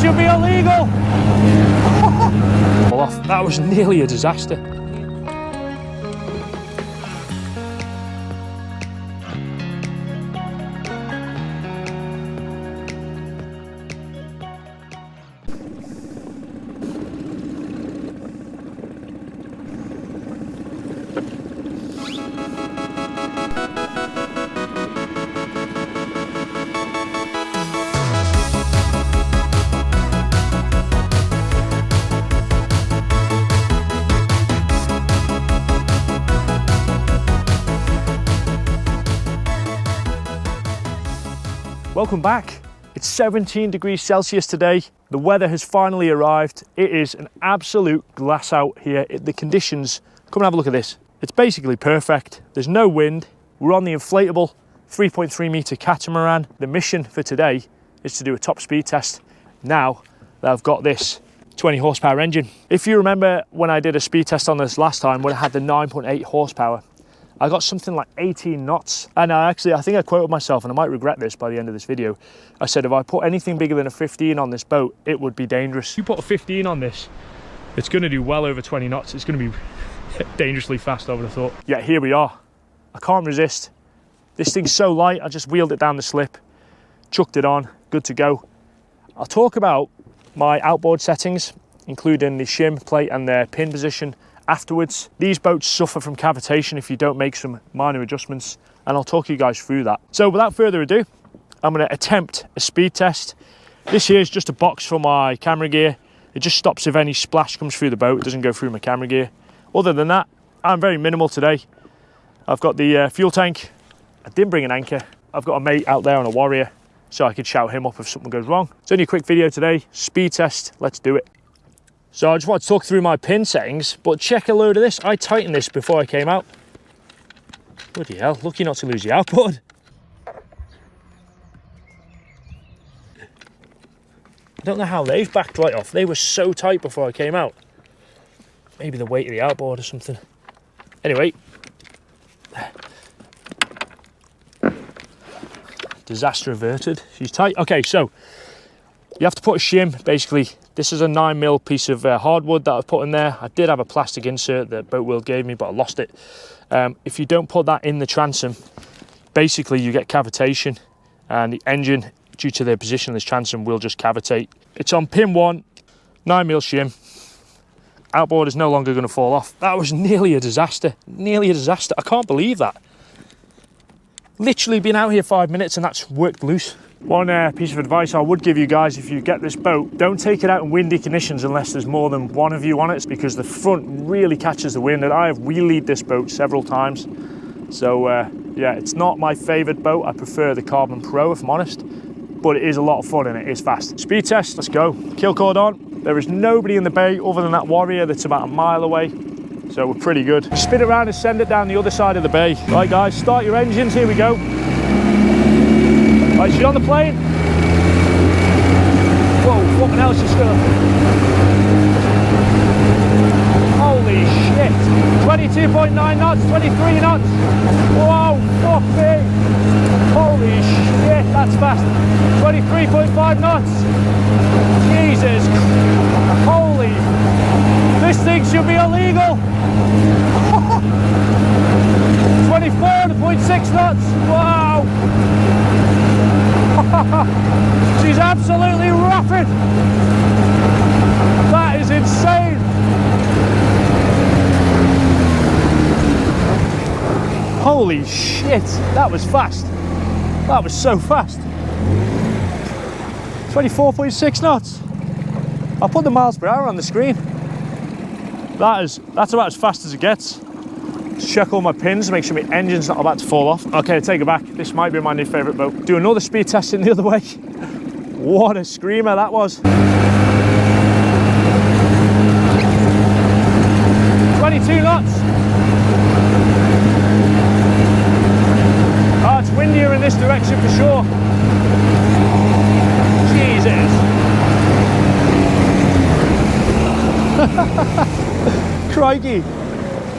should be illegal. That was nearly a disaster. Welcome back. It's 17 degrees Celsius today. The weather has finally arrived. It is an absolute glass out here. The conditions, come and have a look at this. It's basically perfect. There's no wind. We're on the inflatable 3.3 meter catamaran. The mission for today is to do a top speed test now that I've got this 20 horsepower engine. If you remember when I did a speed test on this last time, when I had the 9.8 horsepower, I got something like 18 knots. And I think I quoted myself, and I might regret this by the end of this video. I said, if I put anything bigger than a 15 on this boat, it would be dangerous. If you put a 15 on this, it's gonna do well over 20 knots. It's gonna be dangerously fast, I would have thought. Yeah, here we are. I can't resist. This thing's so light, I just wheeled it down the slip, chucked it on, good to go. I'll talk about my outboard settings, including the shim plate and the pin position, afterwards. These boats suffer from cavitation if you don't make some minor adjustments, and I'll talk you guys through that. So without further ado, I'm going to attempt a speed test. This here is just a box for my camera gear. It just stops if any splash comes through the boat. It doesn't go through my camera gear. Other than that, I'm very minimal today. I've got the fuel tank. I didn't bring an anchor. I've got a mate out there on a Warrior, so I could shout him up if something goes wrong. It's only a quick video today. Speed test, let's do it. So I just want to talk through my pin settings, but check a load of this. I tightened this before I came out. Bloody hell, lucky not to lose the outboard. I don't know how they've backed right off. They were so tight before I came out. Maybe the weight of the outboard or something. Anyway. Disaster averted. She's tight. Okay, so you have to put a shim, basically. This is a 9mm piece of hardwood that I've put in there. I did have a plastic insert that Boatworld gave me, but I lost it. If you don't put that in the transom, basically you get cavitation, and the engine, due to the position of this transom, will just cavitate. It's on pin 1, 9mm shim. Outboard is no longer going to fall off. That was nearly a disaster. Nearly a disaster. I can't believe that. Literally been out here 5 minutes and that's worked loose. One piece of advice I would give you guys, if you get this boat, don't take it out in windy conditions unless there's more than one of you on it, because the front really catches the wind, and I have wheelied this boat several times. So yeah, it's not my favourite boat. I prefer the Carbon Pro, if I'm honest, but it is a lot of fun and it is fast. Speed test, let's go. Kill cord on. There is nobody in the bay other than that Warrior that's about a mile away, so we're pretty good. Spin around and send it down the other side of the bay. Right guys, start your engines, here we go. Right, she's on the plane. Whoa, fucking hell, she's still. Holy shit. 22.9 knots, 23 knots. Whoa, fuck me. Holy shit, that's fast. 23.5 knots. Jesus. Holy. This thing should be illegal. 24.6 knots. Wow. She's absolutely rapid. That is insane. Holy shit, that was fast. That was so fast. 24.6 knots. I'll put the miles per hour on the screen. That's about as fast as it gets. Check all my pins, make sure my engine's not about to fall off. Okay, take it back. This might be my new favourite boat. Do another speed test in the other way. What a screamer that was. 22 knots. Oh, it's windier in this direction for sure. Jesus. Crikey.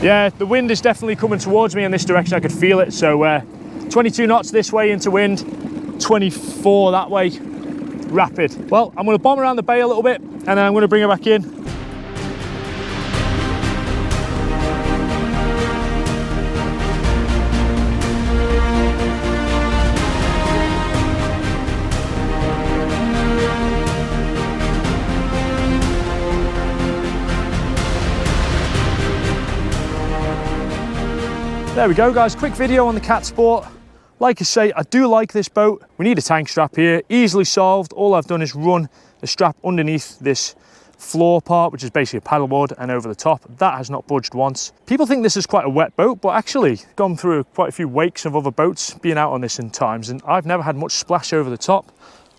Yeah, the wind is definitely coming towards me in this direction. I could feel it. So 22 knots this way into wind, 24 that way. rapid. Well, I'm going to bomb around the bay a little bit and then I'm going to bring it back in. There we go guys, quick video on the Cat Sport. Like I say, I do like this boat. We need a tank strap here, easily solved. All I've done is run the strap underneath this floor part, which is basically a paddleboard, and over the top. That has not budged once. People think this is quite a wet boat, but actually gone through quite a few wakes of other boats being out on this in times, and I've never had much splash over the top.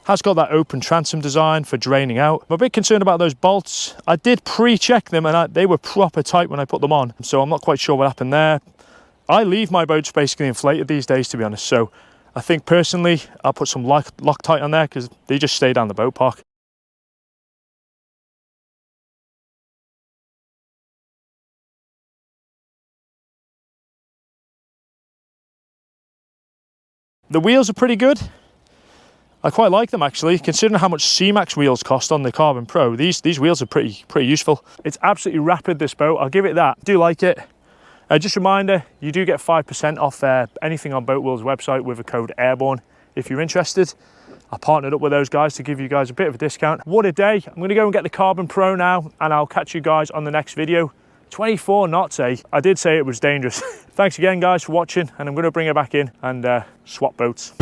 Has got that open transom design for draining out. I'm a bit concerned about those bolts. I did pre-check them and they were proper tight when I put them on, so I'm not quite sure what happened there. I leave my boats basically inflated these days, to be honest, so I think personally I'll put some Loctite on there because they just stay down the boat park. The wheels are pretty good. I quite like them actually, considering how much C-Max wheels cost on the Carbon Pro. These wheels are pretty useful. It's absolutely rapid, this boat, I'll give it that. Do like it. Just a reminder, you do get 5% off anything on Boatworld's website with a code Airborne if you're interested. I partnered up with those guys to give you guys a bit of a discount. What a day. I'm going to go and get the Carbon Pro now and I'll catch you guys on the next video. 24 knots, eh? I did say it was dangerous. Thanks again guys for watching, and I'm going to bring it back in and swap boats.